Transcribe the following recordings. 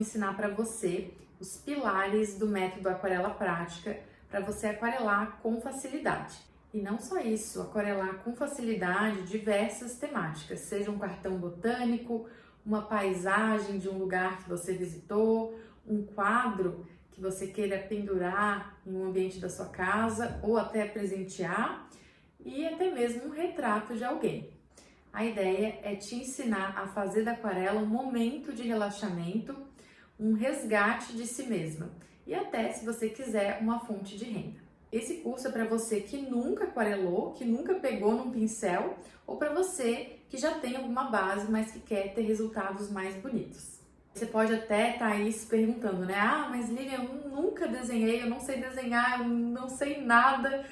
Ensinar para você os pilares do método aquarela prática para você aquarelar com facilidade. E não só isso, aquarelar com facilidade diversas temáticas, seja um cartão botânico, uma paisagem de um lugar que você visitou, um quadro que você queira pendurar em um ambiente da sua casa ou até presentear, e até mesmo um retrato de alguém. A ideia é te ensinar a fazer da aquarela um momento de relaxamento, um resgate de si mesma e até, se você quiser, uma fonte de renda. Esse curso é para você que nunca aquarelou, que nunca pegou num pincel, ou para você que já tem alguma base, mas que quer ter resultados mais bonitos. Você pode até estar aí se perguntando, né? Ah, mas Lilian, eu nunca desenhei, eu não sei desenhar, eu não sei nada,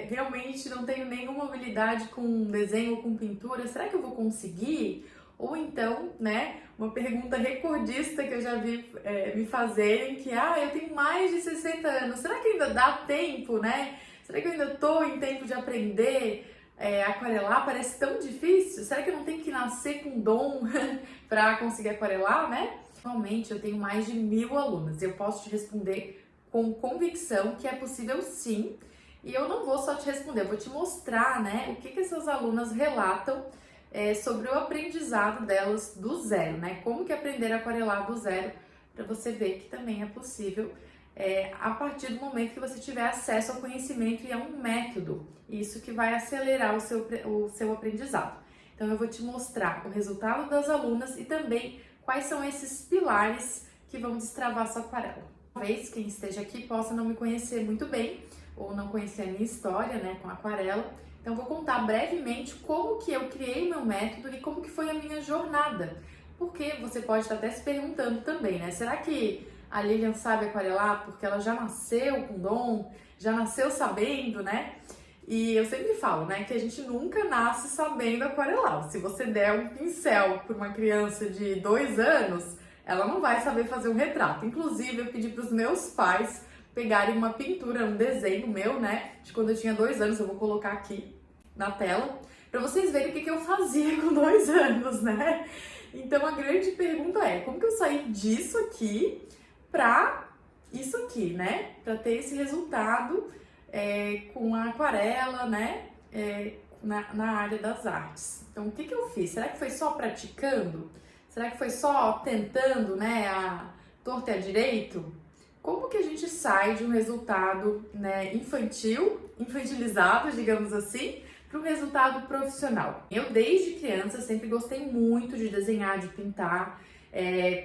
realmente não tenho nenhuma habilidade com desenho ou com pintura, será que eu vou conseguir? Ou então, né, uma pergunta recordista que eu já vi me fazerem, que eu tenho mais de 60 anos, será que ainda dá tempo, né? Será que eu ainda estou em tempo de aprender a aquarelar? Parece tão difícil, será que eu não tenho que nascer com dom para conseguir aquarelar, né? Atualmente eu tenho mais de 1000 alunas, eu posso te responder com convicção que é possível sim, e eu não vou só te responder, eu vou te mostrar, né, o que essas alunas relatam sobre o aprendizado delas do zero, né? Como que aprender a aquarelar do zero, para você ver que também é possível a partir do momento que você tiver acesso ao conhecimento e a um método, isso que vai acelerar o seu aprendizado. Então eu vou te mostrar o resultado das alunas e também quais são esses pilares que vão destravar sua aquarela. Talvez quem esteja aqui possa não me conhecer muito bem ou não conhecer a minha história, né, com a aquarela. Então, vou contar brevemente como que eu criei o meu método e como que foi a minha jornada. Porque você pode estar até se perguntando também, né? Será que a Lilian sabe aquarelar porque ela já nasceu com dom, já nasceu sabendo, né? E eu sempre falo, né, que a gente nunca nasce sabendo aquarelar. Se você der um pincel para uma criança de 2 anos, ela não vai saber fazer um retrato. Inclusive, eu pedi para os meus pais pegarem uma pintura, um desenho meu, né, de quando eu tinha 2 anos, eu vou colocar aqui na tela, para vocês verem o que eu fazia com 2 anos, né? Então a grande pergunta é, como que eu saí disso aqui para isso aqui, né? Para ter esse resultado com a aquarela, né? Na área das artes. Então o que eu fiz? Será que foi só praticando? Será que foi só tentando, né, a torta e a direito? Como que a gente sai de um resultado, né, infantilizado, digamos assim, para um resultado profissional? Eu, desde criança, sempre gostei muito de desenhar, de pintar.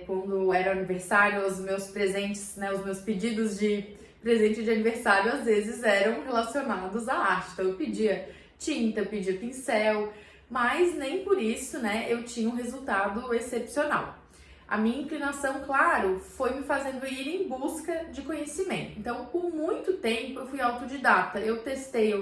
Quando era aniversário, os meus presentes, né, os meus pedidos de presente de aniversário, às vezes, eram relacionados à arte. Então, eu pedia tinta, eu pedia pincel, mas nem por isso, né, eu tinha um resultado excepcional. A minha inclinação, claro, foi me fazendo ir em busca de conhecimento. Então, por muito tempo, eu fui autodidata. Eu testei,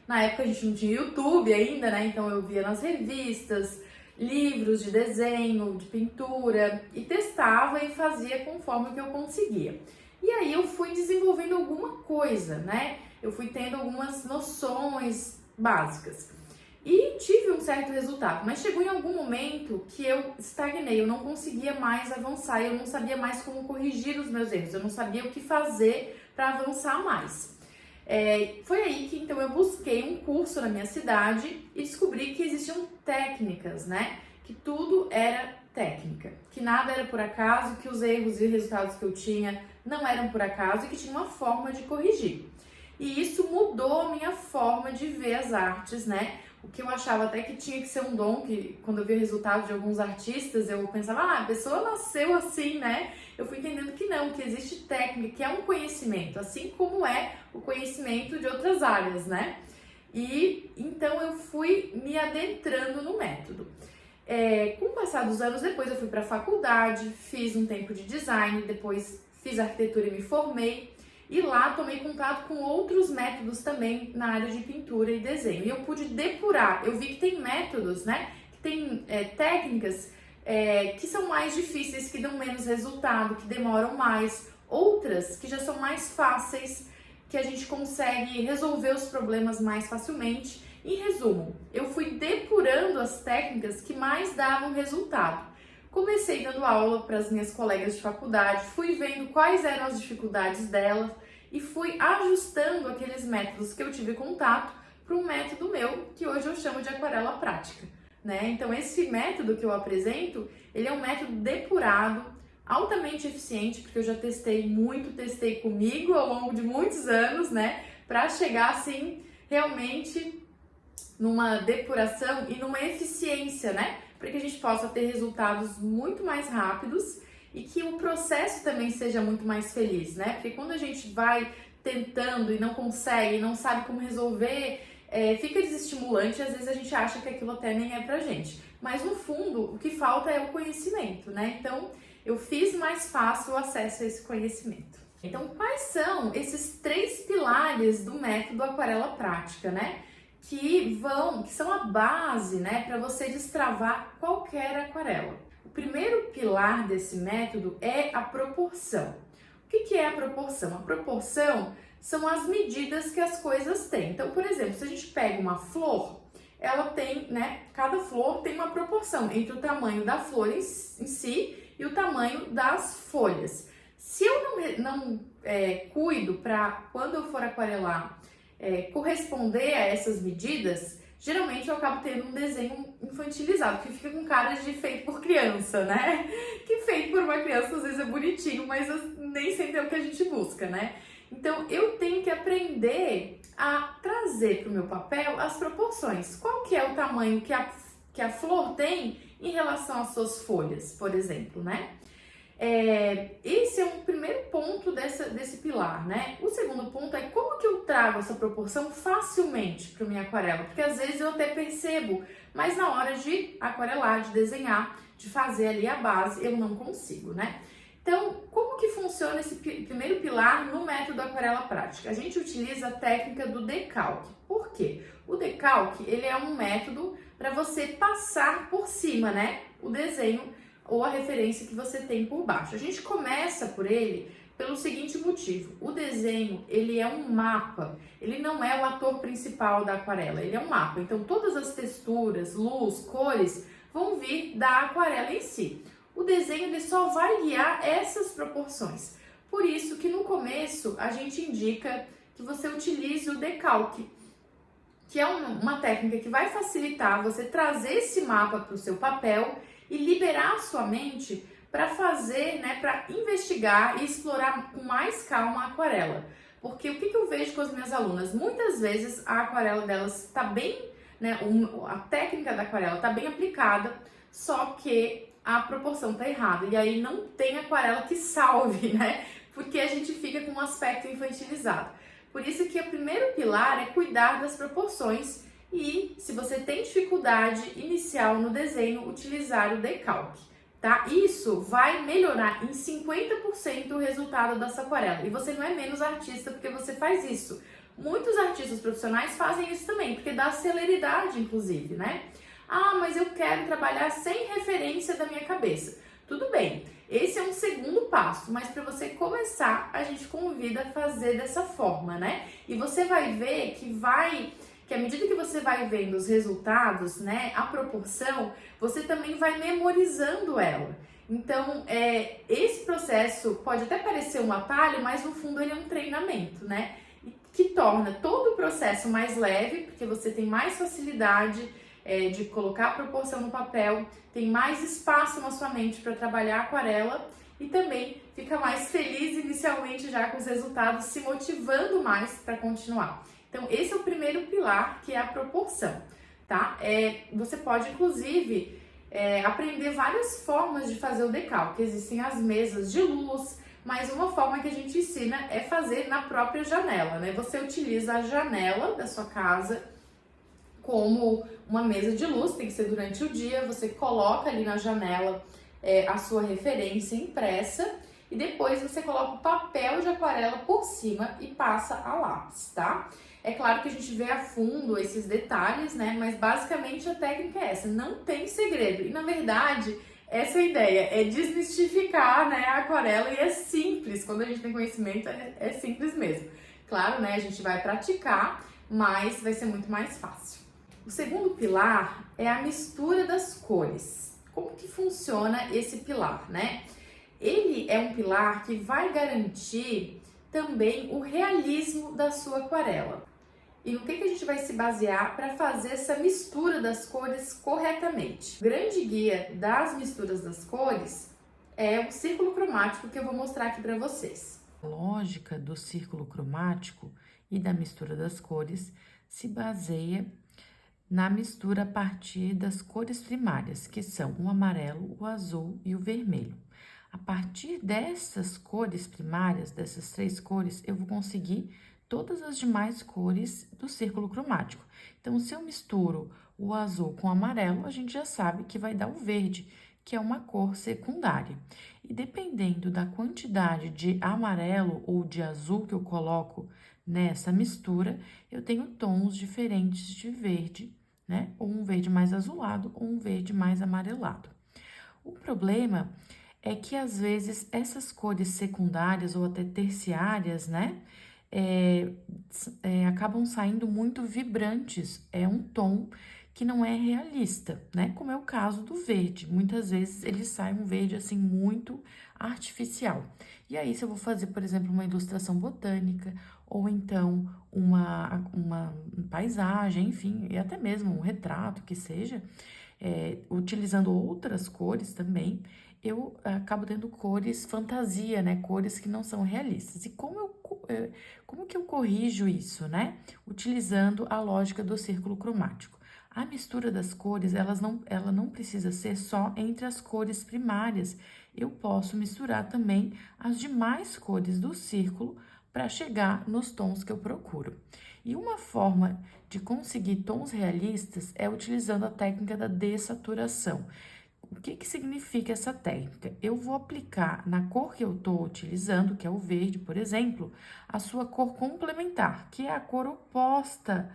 na época a gente não tinha YouTube ainda, né? Então, eu via nas revistas, livros de desenho, de pintura, e testava e fazia conforme que eu conseguia. E aí, eu fui desenvolvendo alguma coisa, né? Eu fui tendo algumas noções básicas. E tive um certo resultado, mas chegou em algum momento que eu estagnei, eu não conseguia mais avançar, eu não sabia mais como corrigir os meus erros, eu não sabia o que fazer para avançar mais. Foi aí que então eu busquei um curso na minha cidade e descobri que existiam técnicas, né? Que tudo era técnica, que nada era por acaso, que os erros e resultados que eu tinha não eram por acaso e que tinha uma forma de corrigir. E isso mudou a minha forma de ver as artes, né? O que eu achava até que tinha que ser um dom, que quando eu vi o resultado de alguns artistas, eu pensava, a pessoa nasceu assim, né? Eu fui entendendo que não, que existe técnica, que é um conhecimento, assim como é o conhecimento de outras áreas, né? E então eu fui me adentrando no método. Com o passar dos anos, depois eu fui para a faculdade, fiz um tempo de design, depois fiz arquitetura e me formei. E lá tomei contato com outros métodos também na área de pintura e desenho. E eu pude depurar, eu vi que tem métodos, né? Que tem técnicas que são mais difíceis, que dão menos resultado, que demoram mais. Outras que já são mais fáceis, que a gente consegue resolver os problemas mais facilmente. Em resumo, eu fui depurando as técnicas que mais davam resultado. comecei dando aula para as minhas colegas de faculdade, fui vendo quais eram as dificuldades delas e fui ajustando aqueles métodos que eu tive contato para um método meu, que hoje eu chamo de aquarela prática, né? Então esse método que eu apresento, ele é um método depurado, altamente eficiente, porque eu já testei comigo ao longo de muitos anos, né? Para chegar assim, realmente numa depuração e numa eficiência, né? Para que a gente possa ter resultados muito mais rápidos e que o processo também seja muito mais feliz, né? Porque quando a gente vai tentando e não consegue, não sabe como resolver, fica desestimulante e às vezes a gente acha que aquilo até nem é pra gente. Mas no fundo, o que falta é o conhecimento, né? Então, eu fiz mais fácil o acesso a esse conhecimento. Então, quais são esses 3 pilares do método aquarela prática, né? Que são a base, né, para você destravar qualquer aquarela. O primeiro pilar desse método é a proporção. O que é a proporção? A proporção são as medidas que as coisas têm. Então, por exemplo, se a gente pega uma flor, ela tem, né, cada flor tem uma proporção entre o tamanho da flor em si e o tamanho das folhas. Se eu não cuido para, quando eu for aquarelar, corresponder a essas medidas, geralmente eu acabo tendo um desenho infantilizado, que fica com cara de feito por criança, né? Que feito por uma criança às vezes é bonitinho, mas nem sempre é o que a gente busca, né? Então eu tenho que aprender a trazer para o meu papel as proporções. Qual que é o tamanho que a flor tem em relação às suas folhas, por exemplo, né? Esse é um primeiro ponto desse pilar, né? O segundo ponto é como que eu trago essa proporção facilmente para minha aquarela, porque às vezes eu até percebo, mas na hora de aquarelar, de desenhar, de fazer ali a base, eu não consigo, né? Então, como que funciona esse primeiro pilar no método aquarela prática? A gente utiliza a técnica do decalque. Por quê? O decalque, ele é um método para você passar por cima, né, o desenho ou a referência que você tem por baixo. A gente começa por ele pelo seguinte motivo: o desenho, ele é um mapa, ele não é o ator principal da aquarela, ele é um mapa. Então todas as texturas, luz, cores vão vir da aquarela em si. O desenho, ele só vai guiar essas proporções. Por isso que no começo a gente indica que você utilize o decalque, que é uma técnica que vai facilitar você trazer esse mapa para o seu papel e liberar a sua mente para fazer, né, para investigar e explorar com mais calma a aquarela. Porque o que eu vejo com as minhas alunas? Muitas vezes a aquarela delas está bem, né, a técnica da aquarela está bem aplicada, só que a proporção está errada. E aí não tem aquarela que salve, né? Porque a gente fica com um aspecto infantilizado. Por isso que o primeiro pilar é cuidar das proporções e, se você tem dificuldade inicial no desenho, utilizar o decalque, tá? Isso vai melhorar em 50% o resultado da sua aquarela. E você não é menos artista porque você faz isso. Muitos artistas profissionais fazem isso também, porque dá celeridade, inclusive, né? Ah, mas eu quero trabalhar sem referência da minha cabeça. Tudo bem, esse é um segundo passo, mas para você começar, a gente convida a fazer dessa forma, né? E você vai ver que à medida que você vai vendo os resultados, né, a proporção, você também vai memorizando ela. Então, esse processo pode até parecer um atalho, mas no fundo ele é um treinamento, né? Que torna todo o processo mais leve, porque você tem mais facilidade de colocar a proporção no papel, tem mais espaço na sua mente para trabalhar a aquarela e também fica mais feliz inicialmente já com os resultados, se motivando mais para continuar. Então, esse é o primeiro pilar, que é a proporção, tá? Você pode, inclusive, aprender várias formas de fazer o decalque. Existem as mesas de luz, mas uma forma que a gente ensina é fazer na própria janela, né? Você utiliza a janela da sua casa como uma mesa de luz, tem que ser durante o dia, você coloca ali na janela a sua referência impressa e depois você coloca o papel de aquarela por cima e passa a lápis, tá? É claro que a gente vê a fundo esses detalhes, né? Mas basicamente a técnica é essa, não tem segredo. E na verdade, essa é a ideia, é desmistificar, né, a aquarela, e é simples, quando a gente tem conhecimento é simples mesmo. Claro, né, a gente vai praticar, mas vai ser muito mais fácil. O segundo pilar é a mistura das cores. como que funciona esse pilar, né? Ele é um pilar que vai garantir também o realismo da sua aquarela. E no que a gente vai se basear para fazer essa mistura das cores corretamente? O grande guia das misturas das cores é o círculo cromático que eu vou mostrar aqui para vocês. A lógica do círculo cromático e da mistura das cores se baseia na mistura a partir das cores primárias, que são o amarelo, o azul e o vermelho. A partir dessas cores primárias, dessas 3 cores, eu vou conseguir todas as demais cores do círculo cromático. Então, se eu misturo o azul com o amarelo, a gente já sabe que vai dar o verde, que é uma cor secundária. E dependendo da quantidade de amarelo ou de azul que eu coloco nessa mistura, eu tenho tons diferentes de verde, né? Ou um verde mais azulado ou um verde mais amarelado. O problema é que às vezes essas cores secundárias ou até terciárias, né, acabam saindo muito vibrantes. É um tom que não é realista, né? Como é o caso do verde. Muitas vezes ele sai um verde assim muito artificial. E aí, se eu vou fazer, por exemplo, uma ilustração botânica, ou então uma paisagem, enfim, e até mesmo um retrato que seja, utilizando outras cores também, eu acabo tendo cores fantasia, né? Cores que não são realistas. E como que eu corrijo isso, né? Utilizando a lógica do círculo cromático. A mistura das cores, ela não precisa ser só entre as cores primárias. Eu posso misturar também as demais cores do círculo para chegar nos tons que eu procuro. E uma forma de conseguir tons realistas é utilizando a técnica da dessaturação. O que significa essa técnica? Eu vou aplicar na cor que eu estou utilizando, que é o verde, por exemplo, a sua cor complementar, que é a cor oposta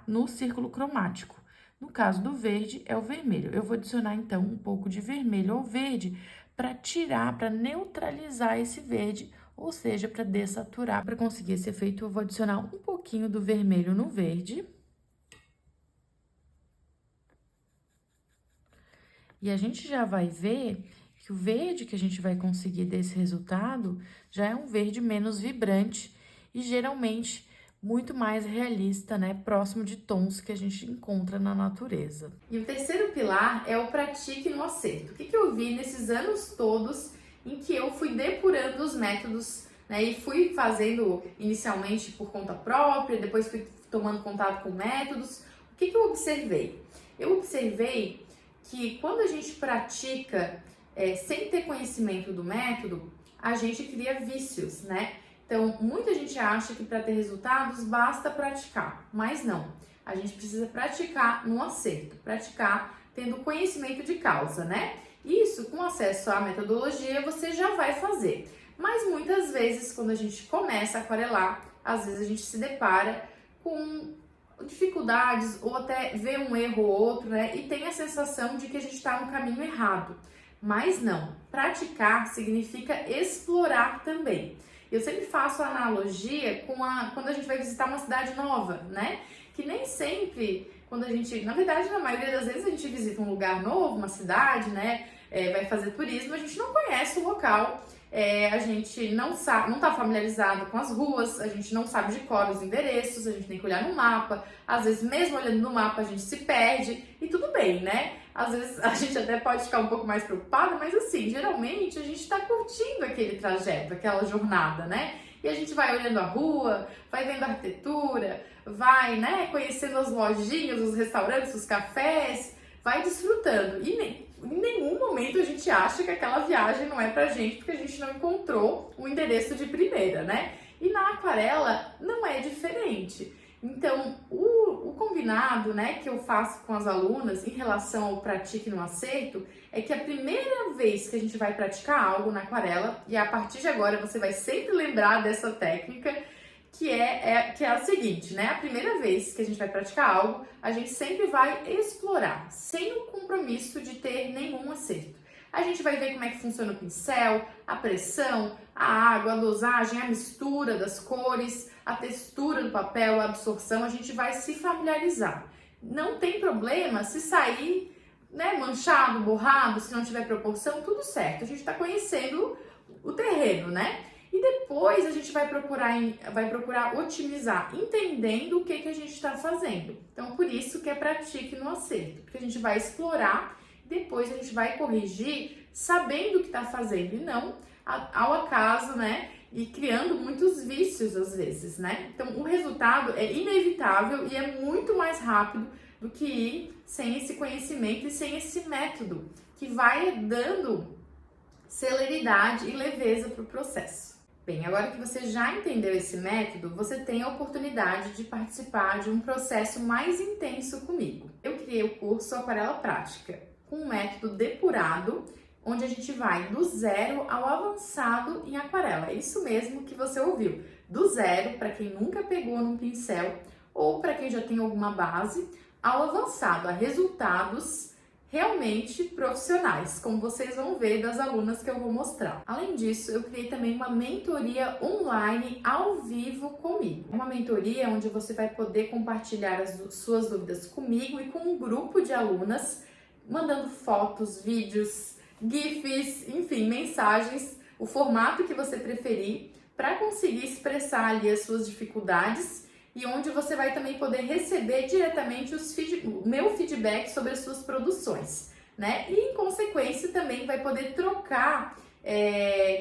no círculo cromático. No caso do verde, é o vermelho. Eu vou adicionar, então, um pouco de vermelho ao verde para neutralizar esse verde, ou seja, para dessaturar. Para conseguir esse efeito, eu vou adicionar um pouquinho do vermelho no verde. E a gente já vai ver que o verde que a gente vai conseguir desse resultado já é um verde menos vibrante e geralmente muito mais realista, né? Próximo de tons que a gente encontra na natureza. E o terceiro pilar é o pratique no acerto. O que eu vi nesses anos todos em que eu fui depurando os métodos, né? E fui fazendo inicialmente por conta própria, depois fui tomando contato com métodos. O que eu observei? Eu observei que quando a gente pratica sem ter conhecimento do método, a gente cria vícios, né? Então, muita gente acha que para ter resultados basta praticar, mas não. A gente precisa praticar no acerto, praticar tendo conhecimento de causa, né? Isso, com acesso à metodologia, você já vai fazer. Mas muitas vezes, quando a gente começa a aquarelar, às vezes a gente se depara com dificuldades ou até vê um erro ou outro, né? E tem a sensação de que a gente está no caminho errado. Mas não, praticar significa explorar também. Eu sempre faço a analogia com quando a gente vai visitar uma cidade nova, né? Que nem sempre, quando a gente, na verdade, na maioria das vezes a gente visita um lugar novo, uma cidade, né? Vai fazer turismo, a gente não conhece o local, a gente não sabe, não está familiarizado com as ruas, a gente não sabe de cor os endereços, a gente tem que olhar no mapa, às vezes mesmo olhando no mapa a gente se perde e tudo bem, né? Às vezes a gente até pode ficar um pouco mais preocupada, mas assim, geralmente a gente está curtindo aquele trajeto, aquela jornada, né? E a gente vai olhando a rua, vai vendo a arquitetura, vai, né, conhecendo as lojinhas, os restaurantes, os cafés, vai desfrutando. E em nenhum momento a gente acha que aquela viagem não é pra gente, porque a gente não encontrou o endereço de primeira, né? E na aquarela não é diferente. Então, o combinado, né, que eu faço com as alunas em relação ao pratique no acerto é que a primeira vez que a gente vai praticar algo na aquarela, e a partir de agora você vai sempre lembrar dessa técnica, que é a seguinte, né? A primeira vez que a gente vai praticar algo, a gente sempre vai explorar, sem o compromisso de ter nenhum acerto. A gente vai ver como é que funciona o pincel, a pressão, a água, a dosagem, a mistura das cores, a textura do papel, a absorção, a gente vai se familiarizar. Não tem problema se sair né, manchado, borrado, se não tiver proporção, tudo certo. A gente está conhecendo o terreno, né? E depois a gente vai procurar otimizar, entendendo o que a gente está fazendo. Então, por isso que é pratique no acerto, porque a gente vai explorar, depois a gente vai corrigir sabendo o que está fazendo e não ao acaso, né? E criando muitos vícios às vezes, né? Então, o resultado é inevitável e é muito mais rápido do que ir sem esse conhecimento e sem esse método, que vai dando celeridade e leveza para o processo. Bem, agora que você já entendeu esse método, você tem a oportunidade de participar de um processo mais intenso comigo. Eu criei o curso Aquarela Prática, com um método depurado, onde a gente vai do zero ao avançado em aquarela. É isso mesmo que você ouviu. Do zero, para quem nunca pegou num pincel, ou para quem já tem alguma base, ao avançado, a resultados realmente profissionais, como vocês vão ver das alunas que eu vou mostrar. Além disso, eu criei também uma mentoria online ao vivo comigo. Uma mentoria onde você vai poder compartilhar as suas dúvidas comigo e com um grupo de alunas, mandando fotos, vídeos, GIFs, enfim, mensagens, o formato que você preferir, para conseguir expressar ali as suas dificuldades e onde você vai também poder receber diretamente o meu feedback sobre as suas produções, né? E, em consequência, também vai poder trocar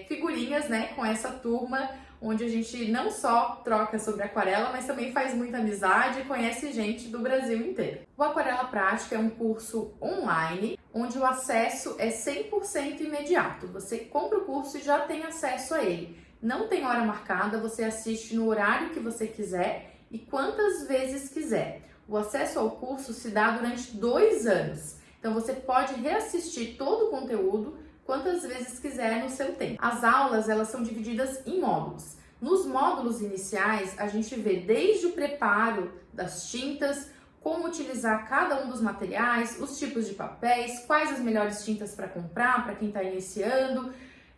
figurinhas, né, com essa turma, onde a gente não só troca sobre aquarela, mas também faz muita amizade e conhece gente do Brasil inteiro. O Aquarela Prática é um curso online, onde o acesso é 100% imediato. Você compra o curso e já tem acesso a ele. Não tem hora marcada, você assiste no horário que você quiser e quantas vezes quiser. O acesso ao curso se dá durante 2 anos. Então você pode reassistir todo o conteúdo quantas vezes quiser no seu tempo. As aulas, elas são divididas em módulos. Nos módulos iniciais, a gente vê desde o preparo das tintas, como utilizar cada um dos materiais, os tipos de papéis, quais as melhores tintas para comprar para quem está iniciando,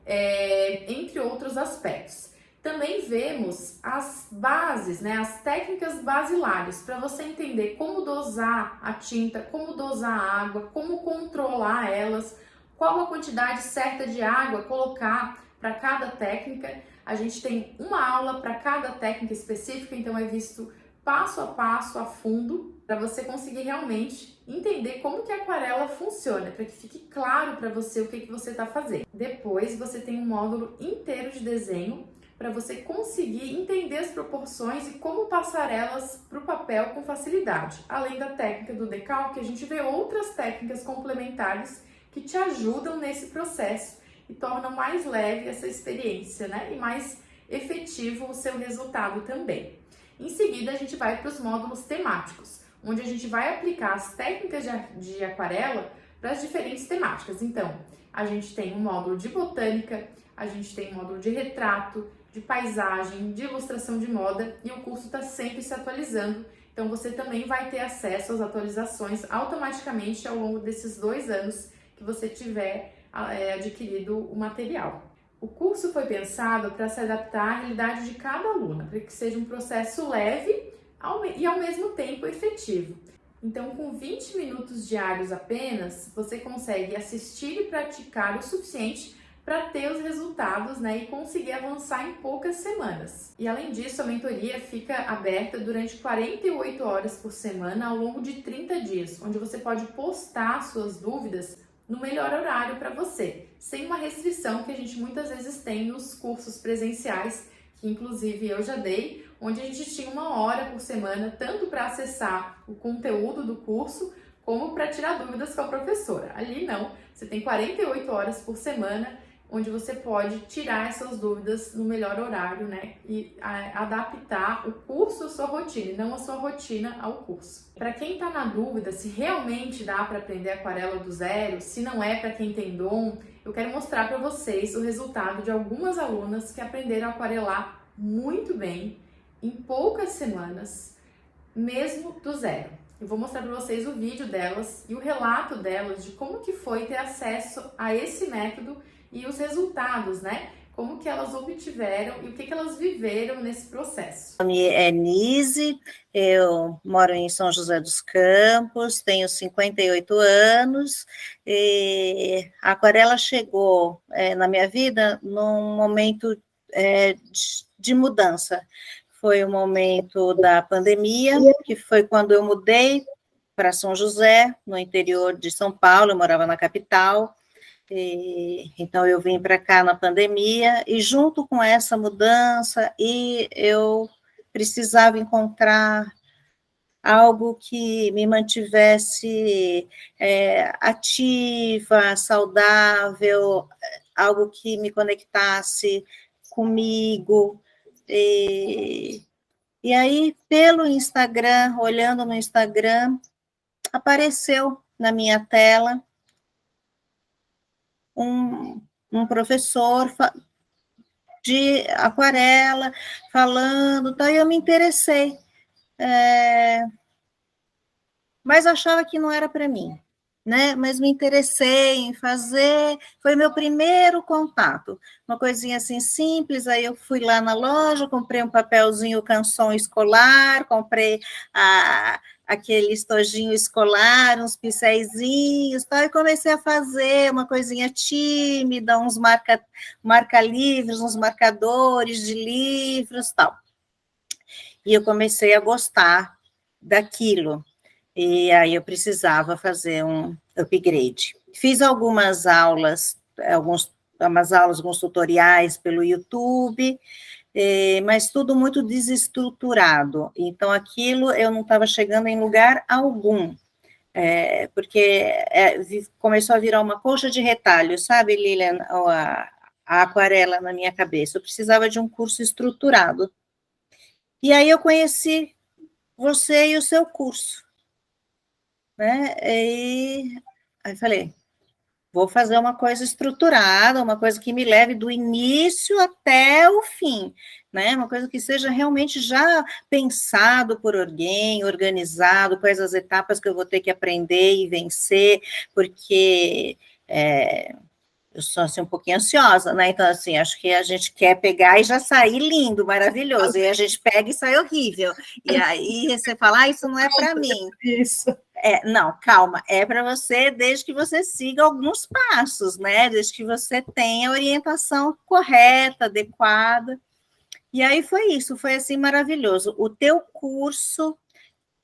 entre outros aspectos. Também vemos as bases, né, as técnicas basilares, para você entender como dosar a tinta, como dosar a água, como controlar elas, qual a quantidade certa de água colocar para cada técnica. A gente tem uma aula para cada técnica específica, então é visto passo a passo, a fundo, para você conseguir realmente entender como que a aquarela funciona, para que fique claro para você o que você está fazendo. Depois você tem um módulo inteiro de desenho, para você conseguir entender as proporções e como passar elas para o papel com facilidade. Além da técnica do decalque, a gente vê outras técnicas complementares que te ajudam nesse processo e tornam mais leve essa experiência, né? E mais efetivo o seu resultado também. Em seguida, a gente vai para os módulos temáticos, onde a gente vai aplicar as técnicas de aquarela para as diferentes temáticas. Então, a gente tem um módulo de botânica, a gente tem um módulo de retrato, de paisagem, de ilustração de moda, e o curso está sempre se atualizando. Então, você também vai ter acesso às atualizações automaticamente ao longo desses 2 anos que você tiver adquirido o material. O curso foi pensado para se adaptar à realidade de cada aluna, para que seja um processo leve e ao mesmo tempo efetivo. Então, com 20 minutos diários apenas, você consegue assistir e praticar o suficiente para ter os resultados, né, e conseguir avançar em poucas semanas. E além disso, a mentoria fica aberta durante 48 horas por semana ao longo de 30 dias, onde você pode postar suas dúvidas no melhor horário para você, sem uma restrição que a gente muitas vezes tem nos cursos presenciais, que inclusive eu já dei, onde a gente tinha 1 hora por semana, tanto para acessar o conteúdo do curso, como para tirar dúvidas com a professora. Ali não, você tem 48 horas por semana, onde você pode tirar essas dúvidas no melhor horário, né? E adaptar o curso à sua rotina, e não a sua rotina ao curso. Para quem está na dúvida se realmente dá para aprender aquarela do zero, se não é para quem tem dom, eu quero mostrar para vocês o resultado de algumas alunas que aprenderam a aquarelar muito bem, em poucas semanas, mesmo do zero. Eu vou mostrar para vocês o vídeo delas e o relato delas de como que foi ter acesso a esse método e os resultados, né? como que elas obtiveram e o que elas viveram nesse processo. Meu nome é Nise, eu moro em São José dos Campos, tenho 58 anos, e a aquarela chegou na minha vida num momento de mudança. Foi o momento da pandemia, que foi quando eu mudei para São José, no interior de São Paulo, eu morava na capital. Então eu vim para cá na pandemia e junto com essa mudança eu precisava encontrar algo que me mantivesse ativa, saudável, algo que me conectasse comigo. E aí, pelo Instagram, olhando no Instagram, apareceu na minha tela um professor de aquarela falando, tá, e eu me interessei, mas achava que não era para mim, né? Mas me interessei em fazer, foi meu primeiro contato, uma coisinha assim simples. Aí eu fui lá na loja, comprei um papelzinho canção escolar, comprei aquele estojinho escolar, uns pincéisinhos, tal, e comecei a fazer uma coisinha tímida, uns marca-livros, uns marcadores de livros, tal. E eu comecei a gostar daquilo. E aí eu precisava fazer um upgrade. Fiz algumas aulas, alguns tutoriais pelo YouTube, mas tudo muito desestruturado. Então, aquilo eu não estava chegando em lugar algum, porque começou a virar uma colcha de retalho, sabe, Lilian, a aquarela na minha cabeça. Eu precisava de um curso estruturado. E aí eu conheci você e o seu curso, né? E aí falei, vou fazer uma coisa estruturada, uma coisa que me leve do início até o fim, né? Uma coisa que seja realmente já pensado por alguém, organizado, quais as etapas que eu vou ter que aprender e vencer, porque eu sou assim, um pouquinho ansiosa, né? Então, assim, acho que a gente quer pegar e já sair lindo, maravilhoso, e a gente pega e sai horrível. E aí você fala, isso não é para mim. Isso. Não, calma, é para você desde que você siga alguns passos, né? Desde que você tenha a orientação correta, adequada. E aí foi isso, foi assim maravilhoso. O teu curso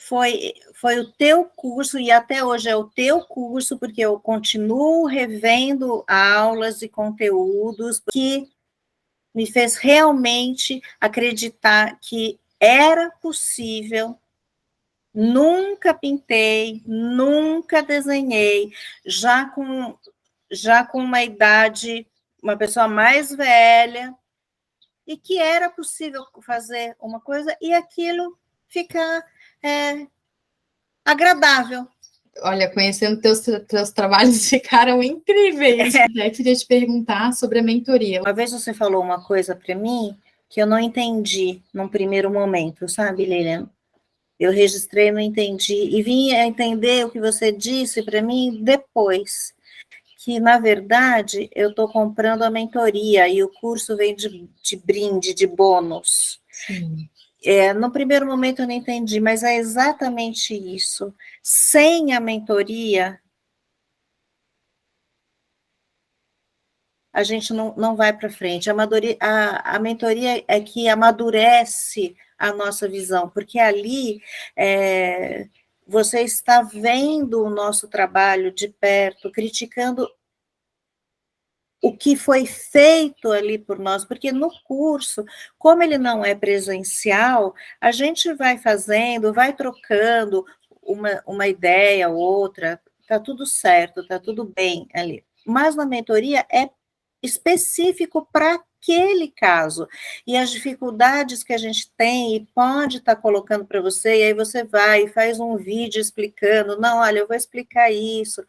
foi o teu curso, e até hoje é o teu curso, porque eu continuo revendo aulas e conteúdos que me fez realmente acreditar que era possível. Nunca pintei, nunca desenhei, já com uma idade, uma pessoa mais velha, e que era possível fazer uma coisa e aquilo ficar agradável. Olha, conhecendo teus trabalhos ficaram incríveis. Eu queria te perguntar sobre a mentoria. Uma vez você falou uma coisa para mim que eu não entendi num primeiro momento, sabe, Lilian? Eu registrei, não entendi, e vim a entender o que você disse para mim depois, que, na verdade, eu estou comprando a mentoria e o curso vem de brinde, de bônus. Sim. No primeiro momento eu não entendi, mas é exatamente isso. Sem a mentoria, a gente não vai para frente. A mentoria é que amadurece a nossa visão, porque ali você está vendo o nosso trabalho de perto, criticando o que foi feito ali por nós, porque no curso, como ele não é presencial, a gente vai fazendo, vai trocando uma ideia, outra, tá tudo certo, tá tudo bem ali. Mas na mentoria é específico para aquele caso, e as dificuldades que a gente tem e pode estar colocando para você, e aí você vai e faz um vídeo explicando, não, olha, eu vou explicar isso,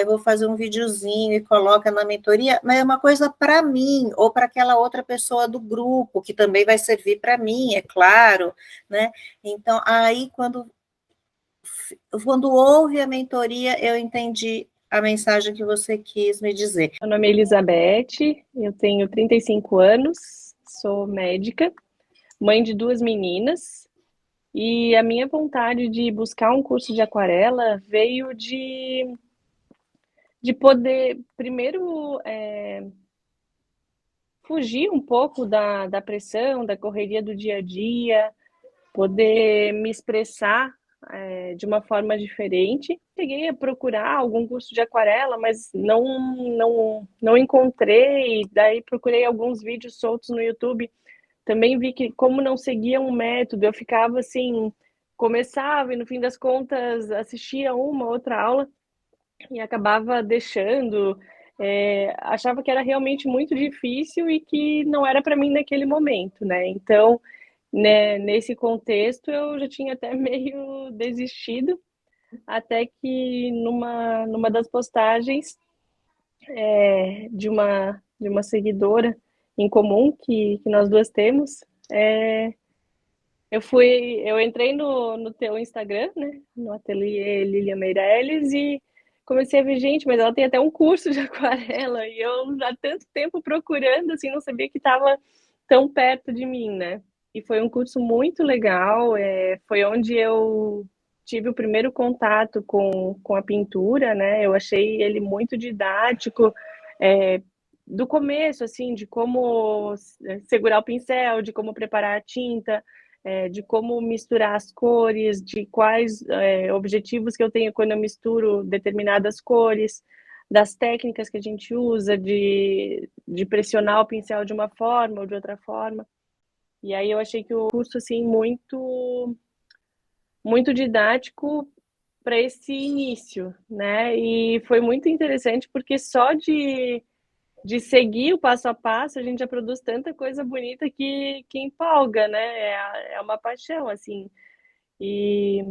vou fazer um videozinho e coloca na mentoria, mas é uma coisa para mim, ou para aquela outra pessoa do grupo, que também vai servir para mim, é claro, né? Então, aí, quando houve a mentoria, eu entendi a mensagem que você quis me dizer. Meu nome é Elizabeth, eu tenho 35 anos, sou médica, mãe de 2 meninas, e a minha vontade de buscar um curso de aquarela veio de poder, primeiro, fugir um pouco da pressão, da correria do dia a dia, poder me expressar de uma forma diferente. Cheguei a procurar algum curso de aquarela, mas não encontrei. Daí procurei alguns vídeos soltos no YouTube. Também vi que, como não seguia um método, eu ficava assim, começava e no fim das contas assistia uma outra aula e acabava deixando. Achava que era realmente muito difícil e que não era para mim naquele momento, né? Então, né, nesse contexto eu já tinha até meio desistido, até que numa das postagens de uma seguidora em comum que nós duas temos, eu entrei no teu Instagram, né, no Ateliê Lilian Meirelles, e comecei a ver, gente, mas ela tem até um curso de aquarela, e eu já há tanto tempo procurando, assim, não sabia que estava tão perto de mim, né? E foi um curso muito legal, foi onde eu tive o primeiro contato com a pintura, né? Eu achei ele muito didático, do começo, assim, de como segurar o pincel, de como preparar a tinta, de como misturar as cores, de quais objetivos que eu tenho quando eu misturo determinadas cores, das técnicas que a gente usa, de pressionar o pincel de uma forma ou de outra forma. E aí eu achei que o curso, assim, muito, muito didático para esse início, né? E foi muito interessante porque só de seguir o passo a passo, a gente já produz tanta coisa bonita que empolga, né? É uma paixão, assim. E,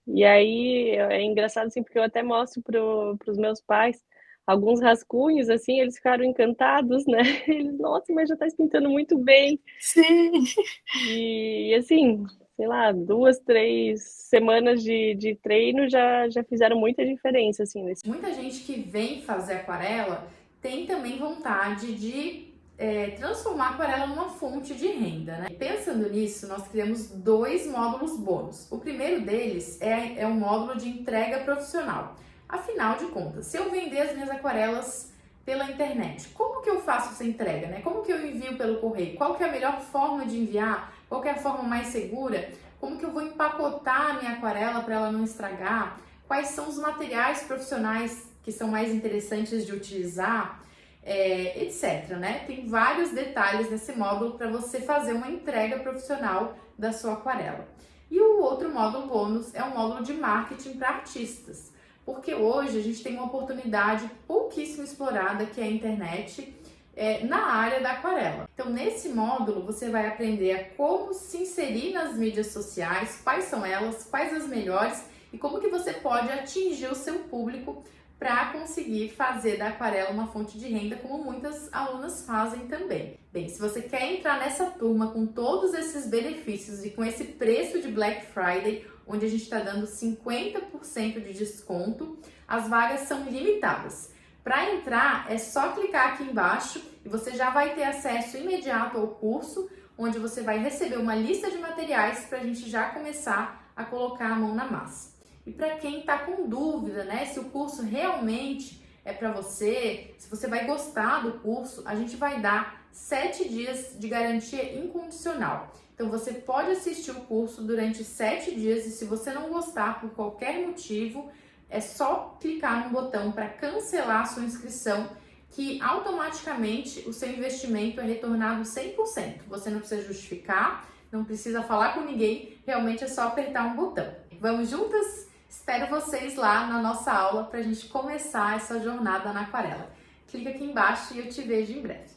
e aí é engraçado, assim, porque eu até mostro para os meus pais alguns rascunhos, assim, eles ficaram encantados, né? Eles, nossa, mas já está pintando muito bem. Sim. E assim, sei lá, 2, 3 semanas de treino já fizeram muita diferença, assim, nesse. Muita gente que vem fazer aquarela tem também vontade de transformar a aquarela numa fonte de renda, né? Pensando nisso, nós criamos 2 módulos bônus. O primeiro deles é um módulo de entrega profissional. Afinal de contas, se eu vender as minhas aquarelas pela internet, como que eu faço essa entrega, né? Como que eu envio pelo correio? Qual que é a melhor forma de enviar? Qual que é a forma mais segura? Como que eu vou empacotar a minha aquarela para ela não estragar? Quais são os materiais profissionais que são mais interessantes de utilizar, etc, né? Tem vários detalhes nesse módulo para você fazer uma entrega profissional da sua aquarela. E o outro módulo bônus é um módulo de marketing para artistas, porque hoje a gente tem uma oportunidade pouquíssimo explorada, que é a internet, na área da aquarela. Então, nesse módulo, você vai aprender a como se inserir nas mídias sociais, quais são elas, quais as melhores e como que você pode atingir o seu público para conseguir fazer da aquarela uma fonte de renda, como muitas alunas fazem também. Bem, se você quer entrar nessa turma com todos esses benefícios e com esse preço de Black Friday, onde a gente está dando 50% de desconto, as vagas são limitadas. Para entrar, é só clicar aqui embaixo e você já vai ter acesso imediato ao curso, onde você vai receber uma lista de materiais para a gente já começar a colocar a mão na massa. E para quem está com dúvida, né, se o curso realmente é para você, se você vai gostar do curso, a gente vai dar 7 dias de garantia incondicional. Então você pode assistir o curso durante 7 dias e se você não gostar por qualquer motivo, é só clicar no botão para cancelar a sua inscrição, que automaticamente o seu investimento é retornado 100%. Você não precisa justificar, não precisa falar com ninguém, realmente é só apertar um botão. Vamos juntas? Espero vocês lá na nossa aula para a gente começar essa jornada na aquarela. Clica aqui embaixo e eu te vejo em breve.